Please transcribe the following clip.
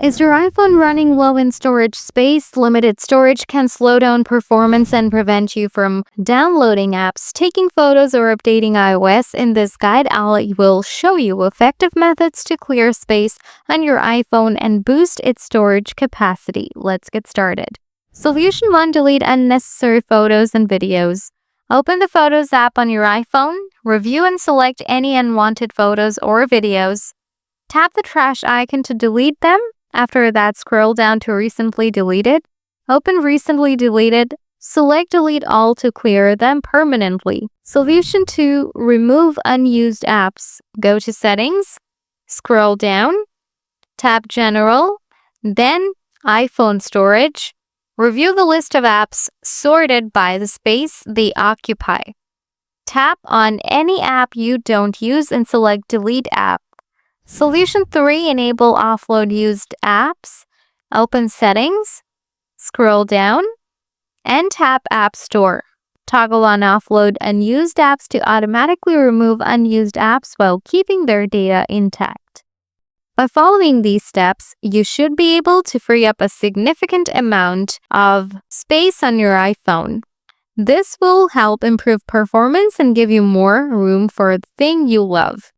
Is your iPhone running low in storage space? Limited storage can slow down performance and prevent you from downloading apps, taking photos, or updating iOS. In this guide, I will show you effective methods to clear space on your iPhone and boost its storage capacity. Let's get started. Solution 1. Delete unnecessary photos and videos. Open the Photos app on your iPhone. Review and select any unwanted photos or videos. Tap the trash icon to delete them. After that, scroll down to Recently Deleted. Open Recently Deleted. Select Delete All to clear them permanently. Solution 2. Remove unused apps. Go to Settings. Scroll down. Tap General. Then iPhone Storage. Review the list of apps sorted by the space they occupy. Tap on any app you don't use and select Delete App. Solution 3. Enable offload used apps. Open Settings, scroll down, and tap App Store. Toggle on Offload unused apps to automatically remove unused apps while keeping their data intact. By following these steps, you should be able to free up a significant amount of space on your iPhone. This will help improve performance and give you more room for the thing you love.